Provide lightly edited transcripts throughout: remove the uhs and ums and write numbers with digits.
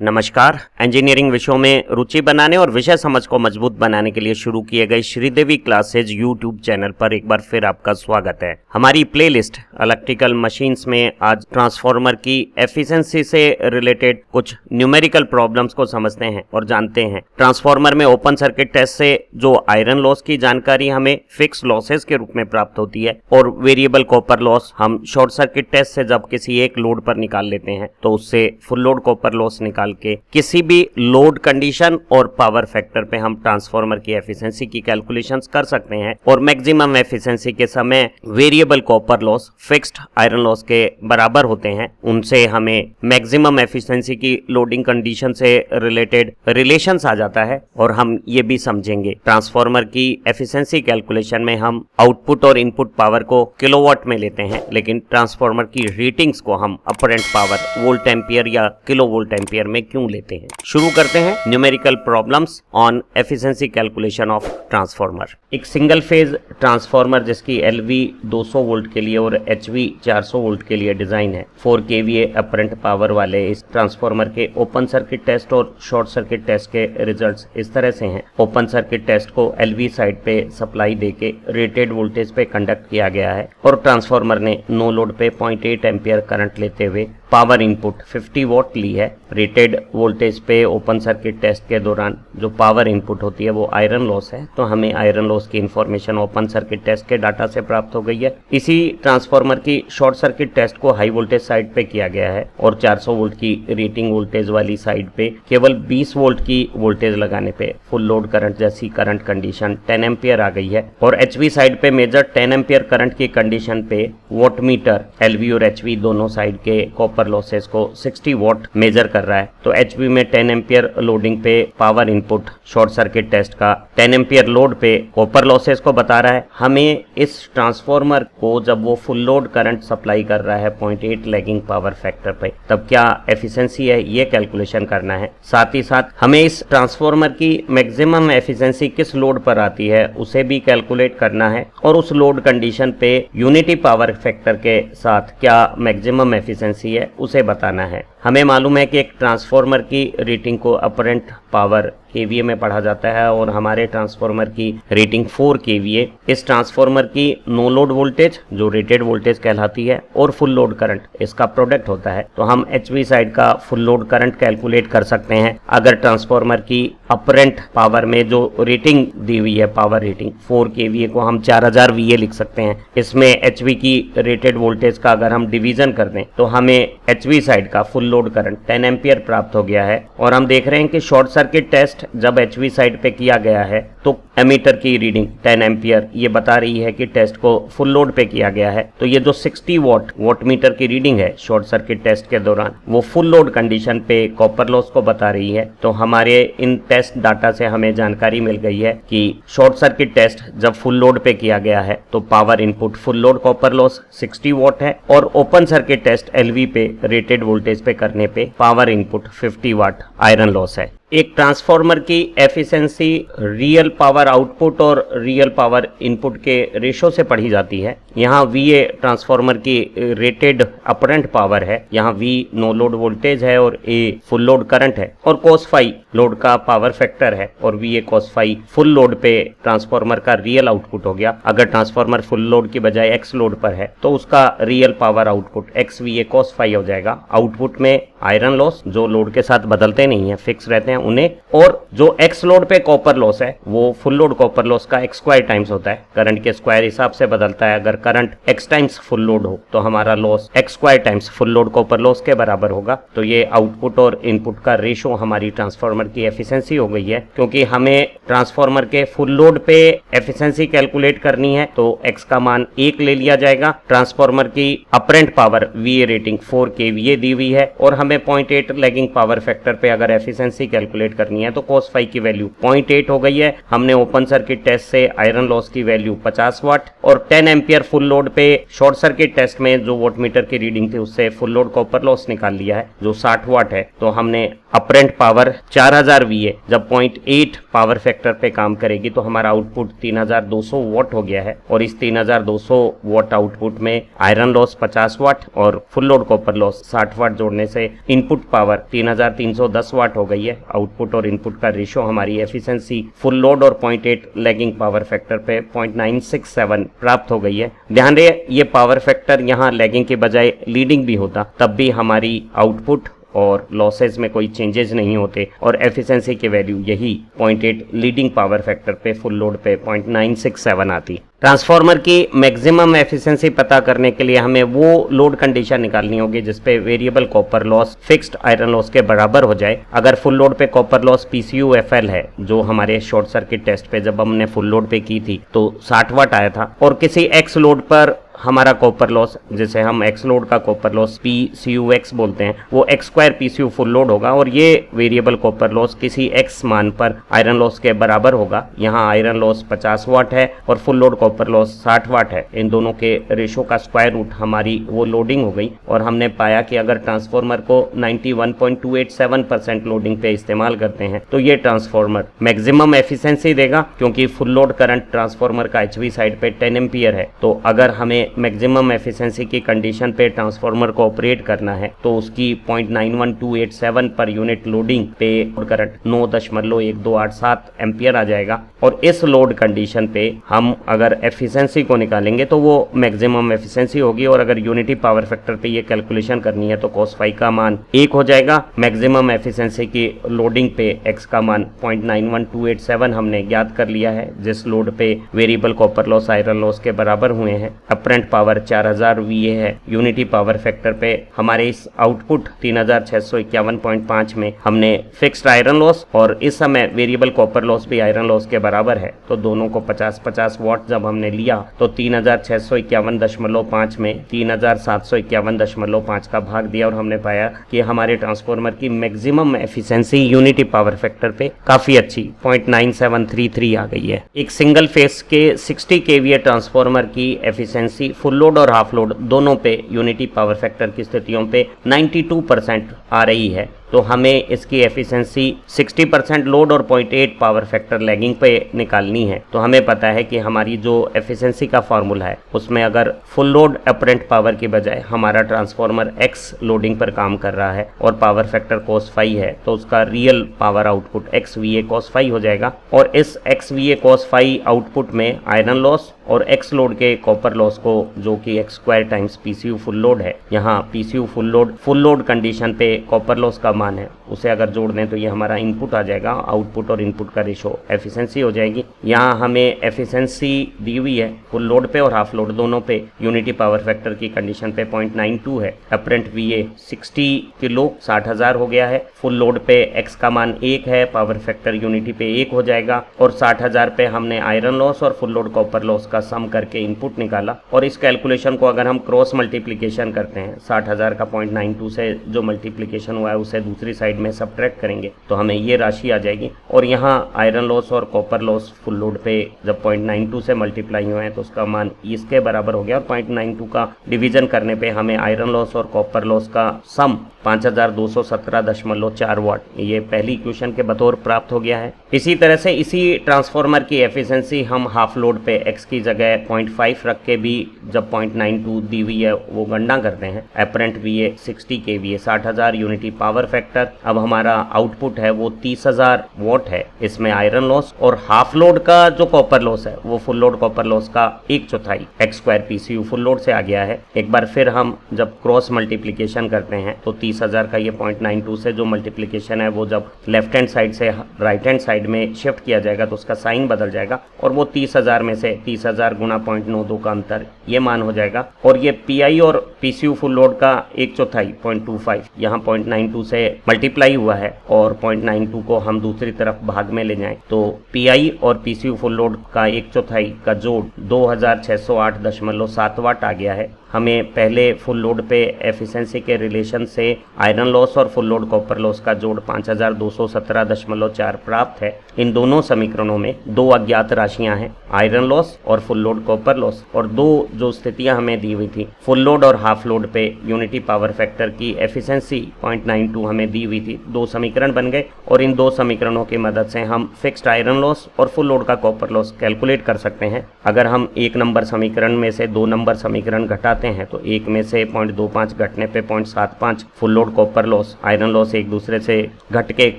नमस्कार। इंजीनियरिंग विषयों में रुचि बनाने और विषय समझ को मजबूत बनाने के लिए शुरू किए गए श्रीदेवी क्लासेज यूट्यूब चैनल पर एक बार फिर आपका स्वागत है। हमारी प्लेलिस्ट इलेक्ट्रिकल मशीन्स में आज ट्रांसफार्मर की एफिशिएंसी से रिलेटेड कुछ न्यूमेरिकल प्रॉब्लम्स को समझते हैं और जानते हैं। ट्रांसफार्मर में ओपन सर्किट टेस्ट से जो आयरन लॉस की जानकारी हमें फिक्स लॉसेस के रूप में प्राप्त होती है और वेरिएबल कॉपर लॉस हम शॉर्ट सर्किट टेस्ट से जब किसी एक लोड पर निकाल लेते हैं तो उससे फुल लोड कॉपर लॉस निकाल के किसी भी लोड कंडीशन और पावर फैक्टर पे हम ट्रांसफार्मर की एफिशिएंसी की कैलकुलेशंस कर सकते हैं और मैक्सिमम एफिशिएंसी के समय variable copper loss fixed iron loss के बराबर होते हैं। उनसे हमें मैक्सिमम एफिशिएंसी की लोडिंग कंडीशन से रिलेटेड रिलेशंस आ जाता है और हम ये भी समझेंगे। ट्रांसफार्मर की एफिशिएंसी कैलकुलेशन में हम आउटपुट और इनपुट पावर को किलोवाट में लेते हैं, लेकिन ट्रांसफार्मर की रेटिंग्स को हम अपरेंट पावर वोल्ट एम्पियर या किलो वोल्ट एम्पियर में क्यों लेते हैं। शुरू करते हैं numerical problems on efficiency calculation of transformer. एक सिंगल फेज ट्रांसफार्मर जिसकी LV 200 वोल्ट के लिए और HV 400 वोल्ट के लिए डिजाइन है। 4 kVA अपरेंट पावर वाले इस ट्रांसफार्मर के ओपन सर्किट टेस्ट और शॉर्ट सर्किट टेस्ट के रिजल्ट्स इस तरह से हैं। ओपन सर्किट टेस्ट को LV साइड पे सप्लाई देके रेटेड वोल्टेज पे कंडक्ट किया गया है और ट्रांसफार्मर ने नो लोड पे 0.8 एम्पियर करंट लेते हुए पावर इनपुट 50 वॉट ली है। रेटेड वोल्टेज पे ओपन सर्किट टेस्ट के दौरान जो पावर इनपुट होती है वो आयरन लॉस है, तो हमें आयरन लॉस की इंफॉर्मेशन ओपन सर्किट टेस्ट के डाटा से प्राप्त हो गई है। इसी ट्रांसफार्मर की शॉर्ट सर्किट टेस्ट को हाई वोल्टेज साइड पे किया गया है और 400 वोल्ट की रेटिंग वोल्टेज वाली साइड पे केवल 20 वोल्ट की वोल्टेज लगाने पे फुल लोड करंट जैसी करंट कंडीशन 10 एम्पियर आ गई है और HV साइड पे मेजर 10 एम्पियर करंट की कंडीशन पे वॉट मीटर LV और HV दोनों साइड के कॉपर लॉसेस को 60 वॉट मेजर कर रहा है। तो HV में 10 एम्पियर लोडिंग पे power input short circuit test का 10 एम्पियर लोड पे कॉपर लॉसेस को बता रहा है। हमें इस ट्रांसफार्मर को जब वो फुल लोड करंट सप्लाई कर रहा है 0.8 लैगिंग पावर फैक्टर पे तब क्या एफिशिएंसी है ये कैलकुलेशन करना है। साथ ही साथ हमें इस ट्रांसफार्मर की मैक्सिमम एफिशिएंसी किस लोड पर आती है उसे भी कैलकुलेट करना है और उस लोड कंडीशन पे यूनिटी पावर फैक्टर के साथ क्या मैक्सिमम एफिशिएंसी है उसे बताना है। हमें मालूम है कि एक ट्रांसफार्मर की रेटिंग को अपरेंट पावर kVA में पढ़ा जाता है और हमारे ट्रांसफार्मर की रेटिंग 4 kVA। इस ट्रांसफार्मर की नो लोड वोल्टेज जो रेटेड वोल्टेज कहलाती है और फुल लोड करंट इसका प्रोडक्ट होता है, तो हम HV साइड का फुल लोड करंट कैलकुलेट कर सकते हैं। अगर ट्रांसफार्मर की अपरेंट पावर में जो रेटिंग दी हुई है पावर रेटिंग 4 kVA को हम 4000 VA लिख सकते हैं। इसमें HV की रेटेड वोल्टेज का अगर हम डिवीजन कर दें तो हमें HV साइड का फुल लोड करंट 10 एम्पियर प्राप्त हो गया है और हम देख रहे हैं कि शॉर्ट सर्किट टेस्ट जब HV साइड पे किया गया है तो एमीटर की रीडिंग 10 एम्पियर ये बता रही है कि टेस्ट को फुल लोड पे किया गया है। तो ये जो 60 वॉट मीटर की रीडिंग है शॉर्ट सर्किट टेस्ट के दौरान वो फुल लोड कंडीशन पे कॉपर लॉस को बता रही है। तो हमारे इन टेस्ट डाटा से हमें जानकारी मिल गई है कि शॉर्ट सर्किट टेस्ट जब फुल लोड पे किया गया है तो power input full load copper loss 60 what है और ओपन सर्किट टेस्ट LV पे रेटेड वोल्टेज पे करने पे पावर इनपुट 50 वाट आयरन लॉस है। एक ट्रांसफार्मर की एफिशिएंसी रियल पावर आउटपुट और रियल पावर इनपुट के रेशो से पढ़ी जाती है। यहाँ VA ट्रांसफार्मर की रेटेड अपरेंट पावर है, यहाँ V नो लोड वोल्टेज है और A फुल लोड करंट है और cos phi लोड का पावर फैक्टर है और VA cos phi full load पे ट्रांसफार्मर का रियल आउटपुट हो गया। अगर ट्रांसफार्मर फुल लोड की बजाय X लोड पर है तो उसका real power output X VA cos phi हो जाएगा। आउटपुट में आयरन लॉस जो लोड के साथ बदलते नहीं है फिक्स रहते हैं उन्हें, और जो X लोड पे कॉपर लॉस है वो फुल लोड कॉपर लॉस का x स्क्वायर टाइम्स होता है। करंट के स्क्वायर हिसाब से बदलता है। अगर current x times full load हो तो हमारा loss x square times full load copper loss के बराबर होगा। तो ये आउटपुट और इनपुट का रेशो हमारी ट्रांसफार्मर की एफिशिएंसी हो गई है। क्योंकि हमें ट्रांसफार्मर के फुल लोड पे एफिशिएंसी कैलकुलेट करनी है तो x का मान 1 ले लिया जाएगा। ट्रांसफार्मर की apparent power VA rating 4 kVA दी हुई है और हमें 0.8 लैगिंग पावर फैक्टर पे अगर एफिशिएंसी कैलकुलेट करनी है तो cos phi की वैल्यू 0.8 हो गई है। हमने ओपन सर्किट टेस्ट से आयरन लॉस की वैल्यू 50 वाट और 10 एम्पियर फुल लोड पे शॉर्ट सर्किट टेस्ट में जो वोल्टमीटर की रीडिंग थी उससे फुल लोड कॉपर लॉस निकाल लिया है जो 60 वाट है। तो हमने अपरेंट पावर 4000 VA जब 0.8 पावर फैक्टर पे काम करेगी तो हमारा आउटपुट 3200 वाट हो गया है और इस 3200 वाट आउटपुट में आयरन लॉस 50 वाट और फुल लोड कॉपर लॉस 60 वाट जोड़ने से इनपुट पावर 3310 वाट हो गई है। आउटपुट और इनपुट का रेशो हमारी एफिशिएंसी फुल लोड और 0.8 लैगिंग पावर फैक्टर पे 0.967 प्राप्त हो गई है। ध्यान रहे ये पावर फैक्टर यहाँ लैगिंग के बजाय लीडिंग भी होता तब भी हमारी आउटपुट और लॉसेस में कोई चेंजेस नहीं होते और एफिशिएंसी की वैल्यू यही 0.8 लीडिंग पावर फैक्टर पे फुल लोड पे 0.967 आती। ट्रांसफार्मर की मैक्सिमम एफिशिएंसी पता करने के लिए हमें वो लोड कंडीशन निकालनी होगी जिसपे variable copper loss fixed iron loss के बराबर हो जाए। अगर फुल लोड पे कॉपर लॉस PCU-FL है जो हमारे शॉर्ट सर्किट टेस्ट पे जब हमने फुल लोड पे की थी तो 60 वाट आया था और किसी एक्स लोड पर हमारा कॉपर लॉस जिसे हम एक्स लोड का कॉपर लॉस PCUX बोलते हैं वो x² PCU फुल लोड होगा और ये वेरिएबल कॉपर लॉस किसी x मान पर आयरन लॉस के बराबर होगा। यहाँ आयरन लॉस 50 वाट है और फुल लोड कॉपर लॉस 60 वाट है। इन दोनों के रेशो का स्क्वायर रूट हमारी वो लोडिंग हो गई और हमने पाया कि अगर ट्रांसफार्मर को 91.287% लोडिंग पे इस्तेमाल करते हैं तो ये ट्रांसफार्मर मैक्सिमम एफिशिएंसी देगा क्योंकि फुल लोड करंट ट्रांसफार्मर का HV साइड पे 10 एम्पियर है। तो अगर हमें मैक्सिमम एफिशिएंसी की कंडीशन पे ट्रांसफार्मर को ऑपरेट करना है तो उसकी 0.91287 पर यूनिट लोडिंग पे करंट 9.1287 एम्पियर आ जाएगा और इस लोड कंडीशन पे हम अगर एफिशिएंसी को निकालेंगे तो वो मैक्सिमम एफिशिएंसी होगी और अगर यूनिटी पावर फैक्टर पे ये कैलकुलेशन करनी है तो cos phi का मान 1 हो जाएगा। मैक्सिमम एफिशिएंसी की लोडिंग पे x का मान 0.91287 हमने ज्ञात कर लिया है जिस लोड पे variable copper loss iron loss के बराबर हुए हैं। अपरेंट पावर 4000 VA है। यूनिटी पावर फैक्टर पे हमारे इस आउटपुट 3651.5 में हमने फिक्स्ड आयरन लॉस और इस समय वेरिएबल कॉपर लॉस भी आयरन लॉस के बराबर है तो दोनों को 50-50 वाट जब हमने लिया तो 3651.5 में 3751.5 का भाग दिया और हमने पाया कि हमारे ट्रांसफार्मर की maximum efficiency unity power factor पे काफी अच्छी 0.9733 आ गई है। एक सिंगल फेस के 60 kVA ट्रांसफार्मर की एफिशिएंसी फुल लोड और हाफ लोड दोनों पे यूनिटी पावर फैक्टर की स्थितियों पे 92% आ रही है तो हमें इसकी एफिशिएंसी 60% लोड और 0.8 पावर फैक्टर लैगिंग पे निकालनी है। तो हमें पता है कि हमारी जो एफिशिएंसी का फार्मूला है उसमें अगर फुल लोड अपरेंट पावर की बजाय हमारा ट्रांसफार्मर x लोडिंग पर काम कर रहा है और पावर फैक्टर cos phi है तो उसका real power output XVA cos phi हो जाएगा और इस XVA cos phi आउटपुट में आयरन लॉस और x लोड के कॉपर लॉस को जो कि x² times PCU full load है। यहाँ PCU फुल लोड कंडीशन पे कॉपर लॉस का मान है उसे अगर जोड़ दें तो ये हमारा इनपुट आ जाएगा। आउटपुट और इनपुट का रेशो एफिशिएंसी हो जाएगी। यहाँ हमें एफिशिएंसी दी हुई है फुल लोड पे और हाफ लोड दोनों पे यूनिटी पावर फैक्टर की कंडीशन पे 0.92 है। अपरेंट VA 60 किलो 60,000 हो गया है। फुल लोड पे x का मान 1 है, पावर फैक्टर यूनिटी पे 1 हो जाएगा और 60,000 पे हमने आयरन लॉस और फुल लोड कॉपर लॉस का सम करके इनपुट निकाला और इस कैलकुलेशन को अगर हम क्रॉस मल्टीप्लिकेशन करते हैं 60,000 का 0.92 से जो मल्टीप्लिकेशन हुआ है उसे दूसरी साइड में सब्ट्रैक्ट करेंगे तो हमें ये राशि आ जाएगी और यहाँ आयरन लॉस और कॉपर लॉस फुल लोड पे जब 0.92 से मल्टीप्लाई हुए हैं तो उसका मान इसके बराबर हो गया और 0.92 का डिवीजन करने पे हमें आयरन लॉस और कॉपर लॉस का सम 5217.4 वाट ये पहली इक्वेशन के बतौर प्राप्त हो गया है। इसी तरह से इसी ट्रांसफार्मर की एफिशिएंसी हम हाफ लोड पे x की जगह 0.5 रख के भी जब 0.92 दी हुई है वो गणना करते हैं। Apparent VA 60 kVA 60,000 unity power factor. अब हमारा आउटपुट है वो 30,000 वाट है। इसमें आयरन लॉस और हाफ लोड का जो कॉपर लॉस है वो फुल लोड कॉपर लॉस का 1/4 x² PCU फुल लोड से आ गया है। एक बार फिर हम जब क्रॉस मल्टीप्लिकेशन करते हैं तो 30,000 का ये 0.92 से जो मल्टीप्लिकेशन है वो जब लेफ्ट हैंड साइड से राइट हैंड साइड में शिफ्ट किया जाएगा तो उसका साइन बदल जाएगा और वो 30,000 में से 30,000 गुना 0.92 का अंतर ये मान हो जाएगा और ये PI और PCU फुल लोड का 1/4 0.25 यहाँ 0.92 से मल्टीप्लाई हुआ है और 0.92 को हम दूसरी तरफ भाग में ले जाएं तो पीआई और पीसीयू फुल लोड का 1/4 का जोड़ 2608.7 वाट आ गया है। हमें पहले फुल लोड पे एफिशिएंसी के रिलेशन से आयरन लॉस और फुल लोड कॉपर लॉस का जोड़ 5217.4 प्राप्त है। इन दोनों समीकरणों में दो अज्ञात राशियां हैं, आयरन लॉस और फुल लोड कॉपर लॉस, और दो जो स्थितियां हमें दी हुई थी, फुल लोड और हाफ लोड पे यूनिटी पावर फैक्टर की एफिशिएंसी 0.92 हमें दी हुई थी। दो समीकरण बन गए और इन दो समीकरणों की मदद से हम फिक्स्ड आयरन लॉस और फुल लोड का कॉपर लॉस कैलकुलेट कर सकते हैं। अगर हम एक नंबर समीकरण में से दो नंबर समीकरण घटाते हैं तो एक में से 0.25 घटने पे 0.75 full load copper loss, iron loss एक दूसरे से घट के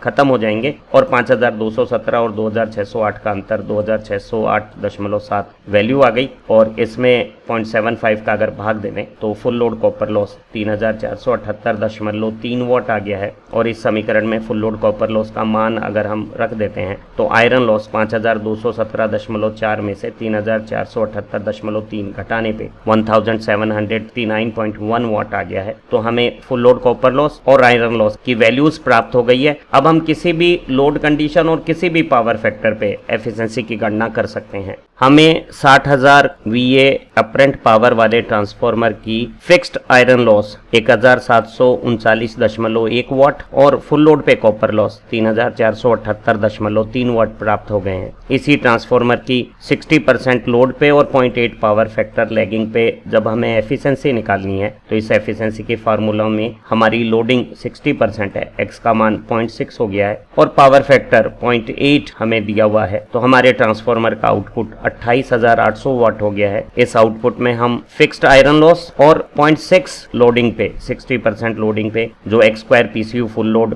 खत्म हो जाएंगे और 5217 और 2608 का अंतर 2608.7 वैल्यू आ गई। और इसमें 0.75 का अगर भाग दे दें तो फुल लोड कॉपर लॉस 3478.3 वाट आ गया है। और इस समीकरण में फुल लोड कॉपर लॉस का मान अगर हम रख देते हैं तो आयरन लॉस 5217.4 में से 3478.3 घटाने पे 1739.1 वाट आ गया है। तो हमें फुल लोड कॉपर लॉस और आयरन लॉस की वैल्यूज प्राप्त हो गई है। अब हम किसी भी लोड कंडीशन और किसी भी पावर फैक्टर पे एफिशिएंसी की गणना कर सकते हैं। हमें 60,000 VA अपरेंट पावर वाले ट्रांसफार्मर की फिक्स्ड आयरन लॉस 1739.1 वाट और फुल लोड पे कॉपर लॉस 3478.3 वाट प्राप्त हो गए हैं। इसी ट्रांसफार्मर की 60% लोड पे और 0.8 पावर फैक्टर लैगिंग पे जब हमें एफिशिएंसी निकालनी है तो इस एफिशिएंसी के फार्मूला में हमारी लोडिंग 60% है, एक्स का मान 0.6 हो गया है और पावर फैक्टर 0.8 हमें दिया हुआ है। तो हमारे ट्रांसफार्मर का आउटपुट 28,800 वाट हो गया है। इस आउटपुट में हम फिक्स्ड आयरन लॉस और 0.6 लोडिंग पे 60% लोडिंग पे जो x² पीसीयू फुल लोड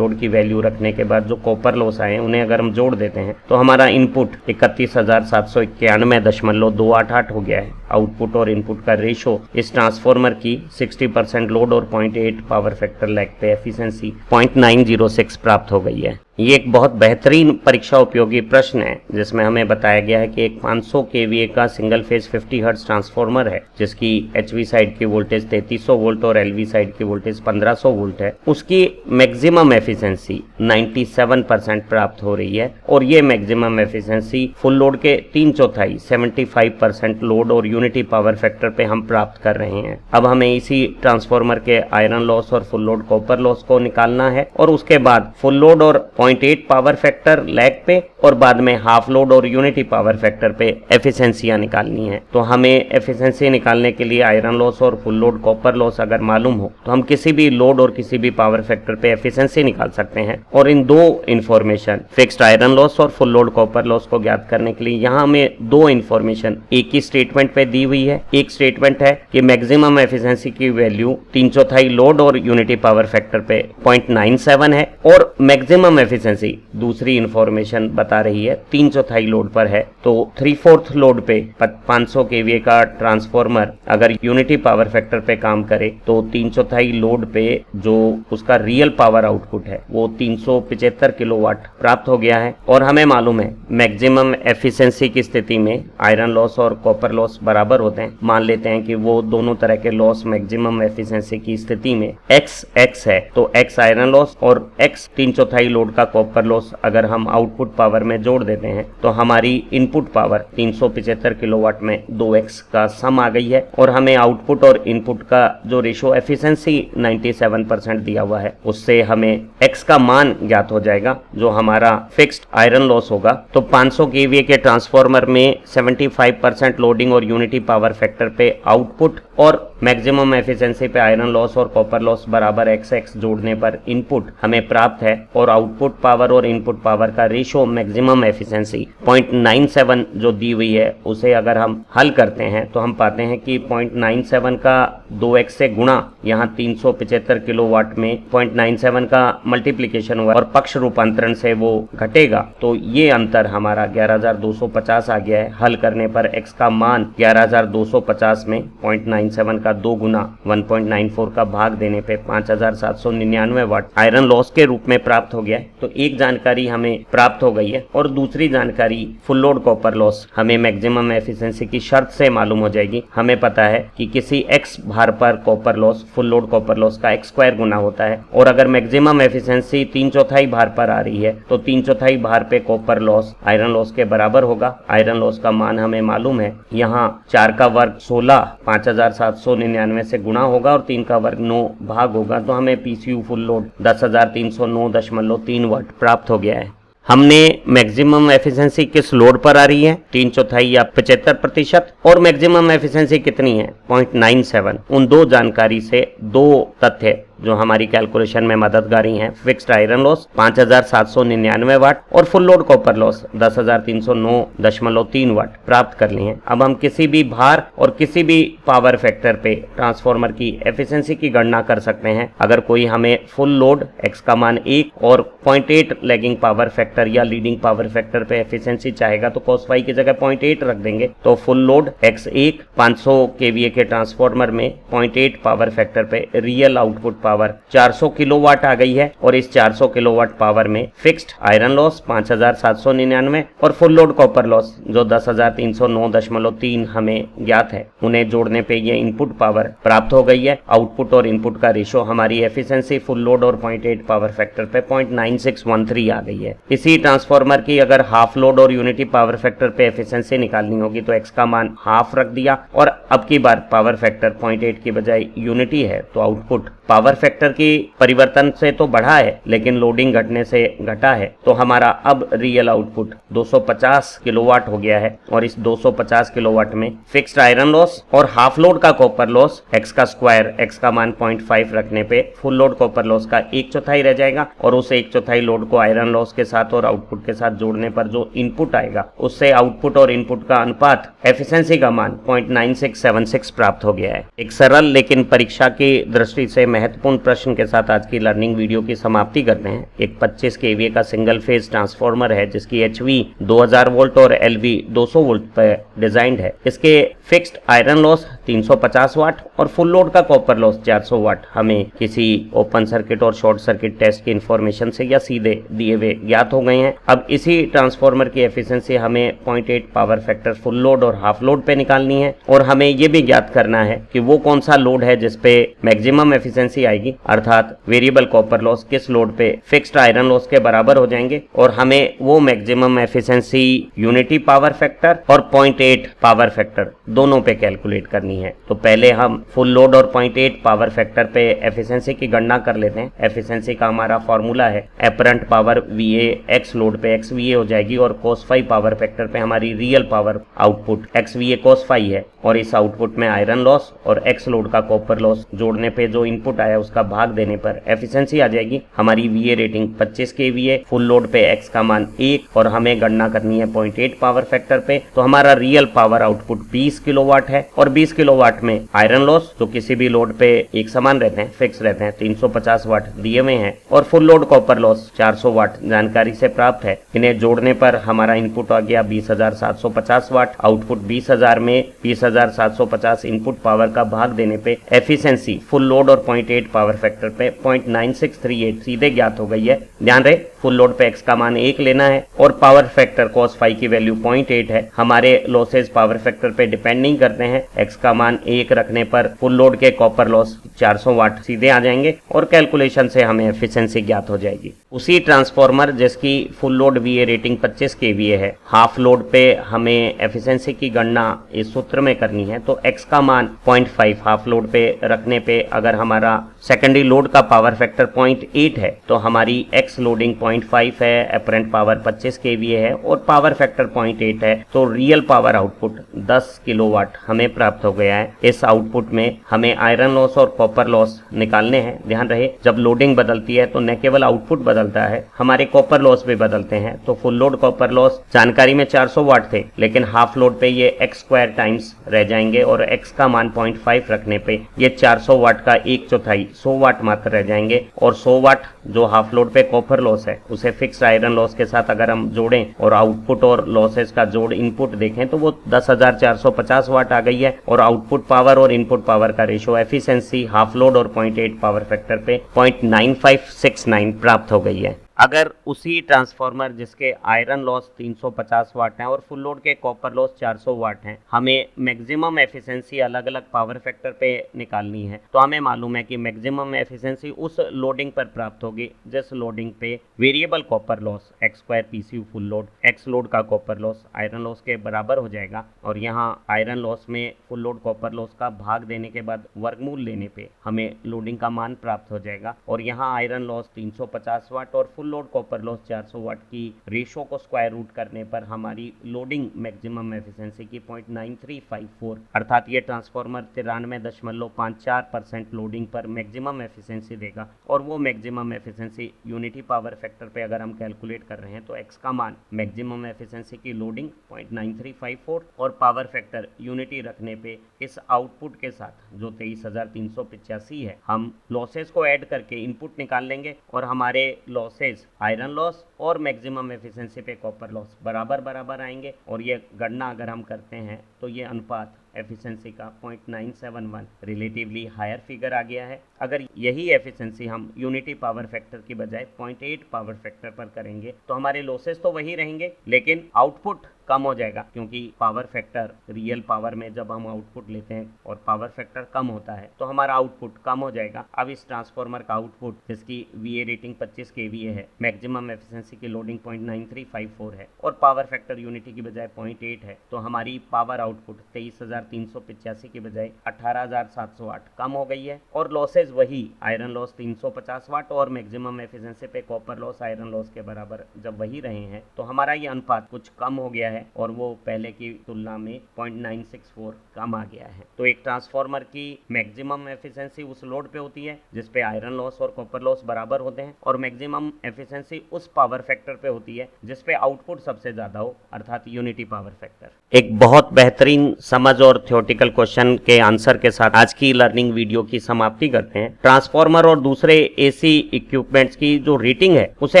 की वैल्यू रखने के बाद जो कॉपर लॉस आए उन्हें अगर हम जोड़ देते हैं तो हमारा इनपुट 31,791.288 हो गया है। आउटपुट और इनपुट का रेशो इस ट्रांसफार्मर की 60% लोड और 0.8 पावर फैक्टर लैग पे एफिशिएंसी 0.906 प्राप्त हो गई है। ये एक बहुत बेहतरीन परीक्षा उपयोगी प्रश्न है जिसमें हमें बताया गया है कि एक 500 kVA का सिंगल फेज 50 हर्ट्ज ट्रांसफार्मर है जिसकी HV साइड की वोल्टेज 3300 वोल्ट और LV साइड की वोल्टेज 1500 वोल्ट है। उसकी मैक्सिमम एफिशिएंसी 97% प्राप्त हो रही है और ये मैक्सिमम एफिशिएंसी फुल लोड के 3/4 75% लोड और यूनिटी पावर फैक्टर पे हम प्राप्त कर रहे हैं। अब हमें इसी ट्रांसफार्मर के आयरन लॉस और फुल लोड कॉपर लॉस को निकालना है और उसके बाद फुल लोड और 0.8 पावर फैक्टर लैग पे और बाद में हाफ लोड और यूनिटी पावर फैक्टर पे एफिशिएंसियां निकालनी है। तो हमें एफिशिएंसी निकालने के लिए आयरन लॉस और फुल लोड कॉपर लॉस अगर मालूम हो तो हम किसी भी लोड और किसी भी पावर फैक्टर पे एफिशिएंसी निकाल सकते हैं। और इन दो इंफॉर्मेशन फिक्स्ड आयरन लॉस और फुल लोड कॉपर लॉस को ज्ञात करने के लिए यहाँ हमें दो इंफॉर्मेशन एक ही स्टेटमेंट पे दी हुई है। एक स्टेटमेंट है कि मैक्सिमम एफिशिएंसी की वैल्यू 3/4 लोड और यूनिटी पावर फैक्टर पे 0.97 है और मैक्सिमम एफिशिएंसी दूसरी इंफॉर्मेशन बता रही है 3/4 लोड पर है। तो 3/4 लोड पे 500 kVA का ट्रांसफार्मर अगर यूनिटी पावर फैक्टर पे काम करे तो 3/4 लोड पे जो उसका रियल पावर आउटपुट है वो 375 किलोवाट प्राप्त हो गया है। और हमें मालूम है मैक्सिमम एफिशिएंसी की स्थिति में आयरन लॉस और कॉपर लॉस बराबर होते हैं। मान लेते हैं कि वो दोनों तरह के लॉस मैक्सिमम एफिशिएंसी की स्थिति में x है तो x आयरन लॉस और x 3/4 लोड का कॉपर लॉस अगर हम आउटपुट पावर में जोड़ देते हैं तो हमारी इनपुट पावर 375 किलोवाट में 2x का सम आ गई है। और हमें आउटपुट और इनपुट का जो रेशो एफिशिएंसी 97% दिया हुआ है उससे हमें x का मान ज्ञात हो जाएगा जो हमारा फिक्स्ड आयरन लॉस होगा। तो 500 kVA के ट्रांसफार्मर में 75% लोडिंग और यूनिटी पावर फैक्टर पे आउटपुट और मैक्सिमम एफिशिएंसी पे आयरन लॉस और कॉपर लॉस बराबर x जोड़ने पर इनपुट हमें प्राप्त है। और आउटपुट पावर और इनपुट पावर का रेशो मैक्सिमम एफिशिएंसी 0.97 जो दी हुई है उसे अगर हम हल करते हैं तो हम पाते हैं कि 0.97 का 2x से गुणा यहाँ 375 किलोवाट में 0.97 का मल्टीप्लिकेशन हुआ और पक्ष रूपांतरण से वो घटेगा तो ये अंतर हमारा 11,250 आ गया है। हल करने पर x का मान 11,250 में 0.97 का का 2 गुना 1.94 का भाग देने पे 5799 वाट आयरन लॉस के रूप में प्राप्त हो गया है। तो एक जानकारी हमें प्राप्त हो गई है और दूसरी जानकारी फुल लोड कॉपर लॉस हमें मैक्सिमम एफिशिएंसी की शर्त से मालूम हो जाएगी। हमें पता है कि किसी x भार पर copper loss full load copper loss का x² गुना होता है और अगर मैक्सिमम एफिशिएंसी 3/4 भार पर आ रही है तो 3/4 भार पे कॉपर लॉस आयरन लॉस के बराबर होगा। आयरन लॉस का मान हमें मालूम है, यहाँ 4 का वर्ग 16 5799 से गुणा होगा और 3 का वर्ग 9 भाग होगा, तो हमें PCU फुल लोड 10,309.3 वाट प्राप्त हो गया है। हमने मैक्सिमम एफिशिएंसी किस लोड पर आ रही है, 3/4 या 75%, और मैक्सिमम एफिशिएंसी कितनी है 0.97। उन दो जानकारी से दो तथ्य जो हमारी कैलकुलेशन में मददगारी हैं, फिक्स्ड आयरन लॉस 5799 वाट और फुल लोड कॉपर लॉस 10,309.3 वाट प्राप्त कर लिए हैं। अब हम किसी भी भार और किसी भी पावर फैक्टर पे ट्रांसफार्मर की एफिशिएंसी की गणना कर सकते हैं। अगर कोई हमें फुल लोड x का मान 1 और 0.8 लैगिंग पावर फैक्टर या लीडिंग पावर फैक्टर पे एफिशिएंसी चाहेगा तो cos phi की जगह 0.8 रख देंगे। तो फुल लोड x1 500 kVA के ट्रांसफार्मर में 0.8 पावर फैक्टर पे रियल आउटपुट पावर 400 किलोवाट आ गई है और इस 400 किलोवाट पावर में फिक्स्ड आयरन लॉस 5799 और फुल लोड कॉपर लॉस जो 10,309.3 हमें ज्ञात है, उन्हें जोड़ने पे ये इनपुट पावर प्राप्त हो गई है। आउटपुट और इनपुट का रेशो हमारी एफिशिएंसी फुल लोड और 0.8 पावर फैक्टर पे 0.9613 आ गई है। इसी ट्रांसफार्मर की अगर हाफ लोड और यूनिटी पावर फैक्टर पे एफिशिएंसी निकालनी होगी तो x का मान हाफ रख दिया और अब की बार पावर फैक्टर 0.8 की बजाय यूनिटी है तो आउटपुट पावर फैक्टर की परिवर्तन से तो बढ़ा है लेकिन लोडिंग घटने से घटा है, तो हमारा अब रियल आउटपुट 250 किलोवाट हो गया है और इस 250 किलोवाट में फिक्स्ड आयरन लॉस और हाफ लोड का कॉपर लॉस x का स्क्वायर x का मान 0.5 रखने पे फुल लोड कॉपर लॉस का 1/4 रह जाएगा और उस 1/4 लोड को आयरन लॉस के साथ और आउटपुट के साथ जोड़ने पर जो इनपुट आएगा उससे आउटपुट और इनपुट का अनुपात एफिशिएंसी का मान 0.9676 प्राप्त हो गया है। एक सरल लेकिन परीक्षा की दृष्टि से महत्वपूर्ण प्रश्न के साथ आज की लर्निंग वीडियो की समाप्ति करते हैं। एक 25 kVA का सिंगल फेज ट्रांसफार्मर है जिसकी HV 2000 वोल्ट और LV 200 वोल्ट पर डिजाइंड है। इसके फिक्स्ड आयरन लॉस 350 वाट और फुल लोड का कॉपर लॉस 400 वाट हमें किसी ओपन सर्किट और शॉर्ट सर्किट टेस्ट की इंफॉर्मेशन से या सीधे दिए हुए ज्ञात हो गए हैं। अब इसी ट्रांसफार्मर की एफिशिएंसी हमें 0.8 पावर फैक्टर फुल लोड और हाफ लोड पे निकालनी है और हमें यह भी ज्ञात करना है कि वो कौन सा लोड है जिसपे मैक्सिमम एफिशिएंसी आएगी, अर्थात वेरिएबल कॉपर लॉस किस लोड पे फिक्स्ड आयरन लॉस के बराबर हो जाएंगे और हमें वो maximum efficiency unity power factor और 0.8 पावर फैक्टर दोनों पे कैलकुलेट करनी है। तो पहले हम फुल लोड और 0.8 पावर फैक्टर पे एफिशिएंसी की गणना कर लेते हैं। एफिशिएंसी का हमारा फॉर्मूला है apparent power VA x load पे x VA हो जाएगी और cos phi पावर फैक्टर पे हमारी real power output x VA cos phi है और इस आउटपुट में आयरन लॉस और x लोड का कॉपर लॉस जोड़ने पे जो इनपुट आया उसका भाग देने पर एफिशिएंसी आ जाएगी। हमारी VA rating 25 kVA, full load पे x का मान 1 और हमें गणना करनी है 0.8 पावर फैक्टर पे, तो हमारा रियल पावर आउटपुट 20 किलोवाट है और 20 किलोवाट में आयरन लॉस जो किसी भी लोड पे एक समान रहते हैं, फिक्स रहते हैं, 350 वाट दिए हुए हैं और फुल लोड कॉपर लॉस 400 वाट जानकारी से प्राप्त है। इन्हें जोड़ने पर हमारा इनपुट आ गया 20,750 वाट, आउटपुट 20,000 में 20,750 इनपुट पावर का भाग देने पे एफिशिएंसी फुल लोड और 0.8 पावर फैक्टर पे 0.9638 सीधे ज्ञात हो गई है। ध्यान रहे फुल लोड पे x का मान 1 लेना है और पावर फैक्टर cos phi की वैल्यू 0.8 है। हमारे लॉसेज पावर फैक्टर पे डिपेंड नहीं करते हैं। x का मान 1 रखने पर फुल लोड के कॉपर लॉस 400 वाट सीधे आ जाएंगे और कैलकुलेशन से हमें एफिशिएंसी ज्ञात हो जाएगी। उसी ट्रांसफार्मर जिसकी full load VA rating 25 kVA है, हाफ लोड पे हमें एफिशिएंसी की गणना इस सूत्र में करनी है। तो x का मान 0.5 हाफ लोड पे रखने पे अगर हमारा सेकेंडरी लोड का पावर फैक्टर 0.8 है तो हमारी x लोडिंग 0.5 है, अपरेंट पावर 25 kVA है और पावर फैक्टर 0.8 है, तो रियल पावर आउटपुट 10 किलोवाट हमें प्राप्त हो गया है। इस आउटपुट में हमें आयरन लॉस और कॉपर लॉस निकालने हैं। ध्यान रहे जब लोडिंग बदलती है तो न केवल आउटपुट बदलता है, हमारे कॉपर लॉस भी बदलते हैं। तो फुल लोड कॉपर लॉस जानकारी में 400 वाट थे लेकिन हाफ लोड पे ये x स्क्वायर टाइम्स रह जाएंगे और x का मान 0.5 रखने पे ये 400 वाट का 1/4 100 वाट मात्र रह जाएंगे और 100 वाट जो हाफ लोड पे कॉपर लॉस है उसे फिक्स आयरन लॉस के साथ अगर हम जोड़ें और आउटपुट और लॉसेस का जोड़ इनपुट देखें तो वो 10,450 350 वाट आ गई है और आउटपुट पावर और इनपुट पावर का रेशो एफिशिएंसी हाफ लोड और 0.8 पावर फैक्टर पे 0.9569 प्राप्त हो गई है। अगर उसी ट्रांसफार्मर जिसके आयरन लॉस 350 वाट हैं और फुल लोड के कॉपर लॉस 400 वाट हैं, हमें मैक्सिमम एफिशिएंसी अलग अलग पावर फैक्टर पे निकालनी है, तो हमें मालूम है कि मैक्सिमम एफिशिएंसी उस लोडिंग पर प्राप्त होगी जिस लोडिंग पे variable copper loss x² PCU full load x load का कॉपर लॉस आयरन लॉस के बराबर हो जाएगा। और यहाँ आयरन लॉस में फुल लोड कॉपर लॉस का भाग देने के बाद वर्गमूल लेने पे हमें लोडिंग का मान प्राप्त हो जाएगा। और यहाँ आयरन लॉस 350 वाट और फुल लोड कॉपर लॉस 400 वाट की रेशो को स्क्वायर रूट करने पर हमारी लोडिंग मैक्सिमम एफिशिएंसी की 0.9354 अर्थात ये ट्रांसफार्मर 93.54% लोडिंग पर मैक्सिमम एफिशिएंसी देगा। और वो maximum efficiency unity power factor पे अगर हम कैलकुलेट कर रहे हैं तो x का मान मैक्सिमम एफिशिएंसी की लोडिंग 0.9354 और पावर फैक्टर यूनिटी रखने पे इस आउटपुट के साथ जो 23,385 है, हम लॉसेस को ऐड करके इनपुट निकाल लेंगे और हमारे लॉसेस आयरन लॉस और मैक्सिमम एफिशिएंसी पे कॉपर लॉस बराबर बराबर आएंगे। और ये गणना अगर हम करते हैं तो ये अनुपात एफिशिएंसी का 0.971 रिलेटिवली हायर फिगर आ गया है। अगर यही एफिशिएंसी हम यूनिटी पावर फैक्टर की बजाय 0.8 पावर फैक्टर पर करेंगे तो हमारे लॉसेस तो वही रहेंगे लेकिन आउटपुट कम हो जाएगा, क्योंकि पावर फैक्टर रियल पावर में जब हम आउटपुट लेते हैं और पावर फैक्टर कम होता है तो हमारा आउटपुट कम हो जाएगा। अब इस ट्रांसफार्मर का आउटपुट जिसकी VA रेटिंग 25 kVA है, मैक्सिमम एफिशिएंसी की लोडिंग 0.9354 है और पावर फैक्टर यूनिटी की बजाय 0.8 है, तो हमारी पावर आउटपुट 23,385 की बजाय 18,708 कम हो गई है। और लॉसेज वही आयरन लॉस 350 वाट और मैक्सिमम एफिशिएंसी पे कॉपर लॉस आयरन लॉस के बराबर जब वही रहे हैं तो हमारा ये अनुपात कुछ कम हो गया है और वो पहले की तुलना में 0.964 कम आ गया है। तो एक ट्रांसफार्मर की मैक्सिमम एफिशिएंसी उस लोड पे होती है जिस पे आयरन लॉस और कॉपर लॉस बराबर होते हैं और मैक्सिमम एफिशिएंसी उस पावर फैक्टर पे होती है जिस पे आउटपुट सबसे ज्यादा हो अर्थात यूनिटी पावर फैक्टर। एक बहुत बेहतरीन समझ और थ्योरेटिकल क्वेश्चन के आंसर के साथ आज की लर्निंग वीडियो की समाप्ति करते हैं। ट्रांसफार्मर और दूसरे एसी इक्विपमेंट्स की जो रेटिंग है उसे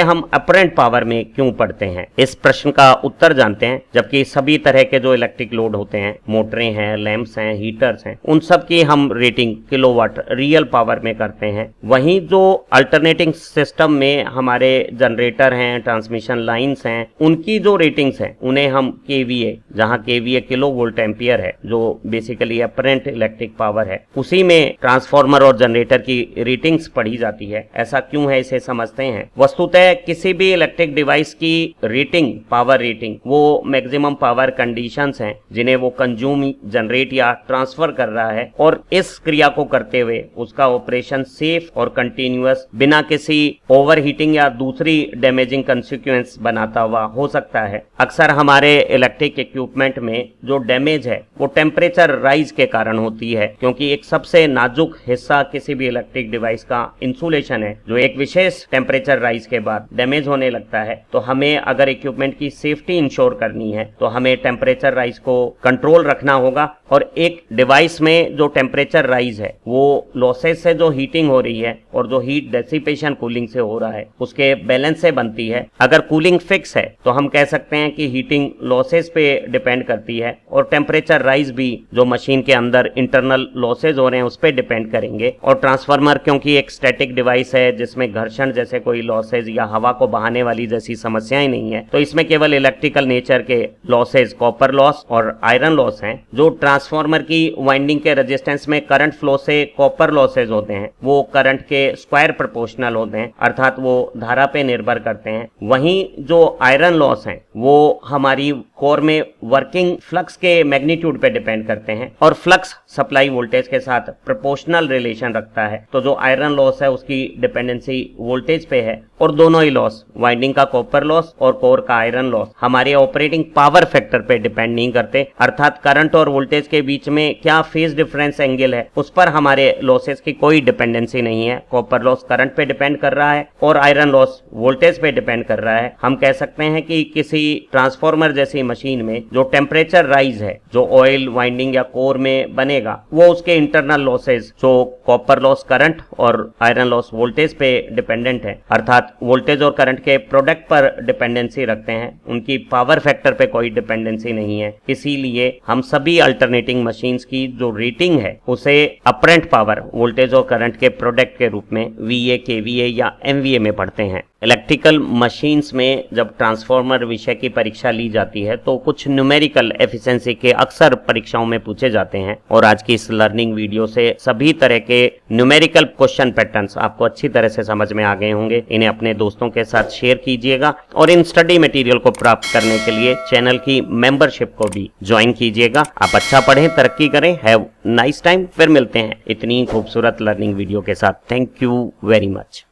हम अपरेंट पावर में क्यों पढ़ते हैं, इस प्रश्न का उत्तर जानते हैं। जबकि सभी तरह के जो इलेक्ट्रिक लोड होते हैं, मोटरें हैं, लैंप्स हैं, हीटर्स हैं, उन सब की हम रेटिंग किलोवाट रियल पावर में करते हैं। वहीं जो अल्टरनेटिंग सिस्टम में हमारे जनरेटर हैं, ट्रांसमिशन लाइंस हैं, उनकी जो रेटिंग्स हैं उन्हें हम केवीए, जहां केवीए किलो वोल्ट एम्पियर है जो बेसिकली अपरेंट इलेक्ट्रिक पावर है, उसी में ट्रांसफार्मर और जनरेटर की रेटिंग्स पढ़ी जाती है। ऐसा क्यों है इसे समझते हैं। वस्तुतः किसी भी इलेक्ट्रिक डिवाइस की रेटिंग, पावर रेटिंग, वो मैक्सिमम पावर कंडीशंस हैं जिन्हें वो कंज्यूम, जनरेट या ट्रांसफर कर रहा है और इस क्रिया को करते हुए उसका ऑपरेशन सेफ और कंटिन्यूअस बिना किसी ओवरहीटिंग या दूसरी डैमेजिंग कंसिक्वेंस बनाता हुआ हो सकता है। अक्सर हमारे इलेक्ट्रिक इक्विपमेंट में जो डैमेज है वो टेम्परेचर राइज के कारण होती है, क्योंकि एक सबसे नाजुक हिस्सा किसी भी इलेक्ट्रिक डिवाइस का इंसुलेशन है जो एक विशेष टेम्परेचर राइज के बाद डैमेज होने लगता है। तो हमें अगर इक्विपमेंट की सेफ्टी इंश्योर करनी है तो हमें टेम्परेचर राइज को कंट्रोल रखना होगा। और एक डिवाइस में जो टेम्परेचर राइज है वो लॉसेस से जो हीटिंग हो रही है और जो हीट डेसिपेशन कूलिंग से हो रहा है उसके बैलेंस से बनती है। अगर कूलिंग फिक्स है तो हम कह सकते हैं कि हीटिंग लॉसेस पे डिपेंड करती है और टेम्परेचर राइज भी जो मशीन के अंदर इंटरनल लॉसेज हो रहे हैं उस पर डिपेंड करेंगे। और ट्रांसफार्मर क्योंकि एक स्टैटिक डिवाइस है जिसमें घर्षण जैसे कोई लॉसेज या हवा को बहाने वाली जैसी समस्याएं नहीं है, तो इसमें केवल इलेक्ट्रिकल नेचर के लॉसेज, कॉपर लॉस और आयरन लॉस हैं। जो ट्रांसफार्मर की वाइंडिंग के रेजिस्टेंस में करंट फ्लो से कॉपर लॉसेज होते हैं वो करंट के स्क्वायर प्रोपोर्शनल होते हैं, अर्थात वो धारा पे निर्भर करते हैं। वहीं जो आयरन लॉस हैं वो हमारी कोर में वर्किंग फ्लक्स के मैग्नीट्यूड पे डिपेंड करते हैं और फ्लक्स सप्लाई वोल्टेज के साथ प्रोपोर्शनल रिलेशन रखता है। तो जो आयरन लॉस है उसकी डिपेंडेंसी वोल्टेज पे है और दोनों ही लॉस, वाइंडिंग का कॉपर लॉस और कोर का आयरन लॉस, हमारे ऑपरेटिंग पावर फैक्टर पे डिपेंड नहीं करते, अर्थात करंट और वोल्टेज के बीच में क्या फेज डिफरेंस एंगल है उस पर हमारे लॉसेस की कोई डिपेंडेंसी नहीं है। कॉपर लॉस करंट पे डिपेंड कर रहा है और आयरन लॉस वोल्टेज पे डिपेंड कर रहा है। हम कह सकते हैं कि किसी ट्रांसफार्मर जैसी मशीन में जो टेम्परेचर राइज है जो ऑयल, वाइंडिंग या कोर में बनेगा वो उसके इंटरनल लॉसेज जो कॉपर लॉस करंट और आयरन लॉस वोल्टेज पे डिपेंडेंट है, अर्थात वोल्टेज और करंट के प्रोडक्ट पर डिपेंडेंसी रखते हैं। उनकी पावर फैक्टर जनरेटर पे कोई डिपेंडेंसी नहीं है, इसीलिए हम सभी अल्टरनेटिंग मशीन्स की जो रेटिंग है उसे अपरेंट पावर, वोल्टेज और करंट के प्रोडक्ट के रूप में VA, KVA या MVA में पढ़ते हैं। इलेक्ट्रिकल मशीन्स में जब ट्रांसफार्मर विषय की परीक्षा ली जाती है तो कुछ न्यूमेरिकल एफिशिएंसी के अक्सर परीक्षाओं में पूछे जाते हैं, और आज की इस लर्निंग वीडियो से सभी तरह के न्यूमेरिकल क्वेश्चन पैटर्न्स आपको अच्छी तरह से समझ में आ गए होंगे। इन्हें अपने दोस्तों के साथ शेयर कीजिएगा और इन स्टडी मटेरियल को प्राप्त करने के लिए चैनल की मेंबरशिप को भी ज्वाइन कीजिएगा। आप अच्छा पढ़ें, तरक्की करें। Have nice time. फिर मिलते हैं इतनी खूबसूरत लर्निंग वीडियो के साथ। Thank you very much.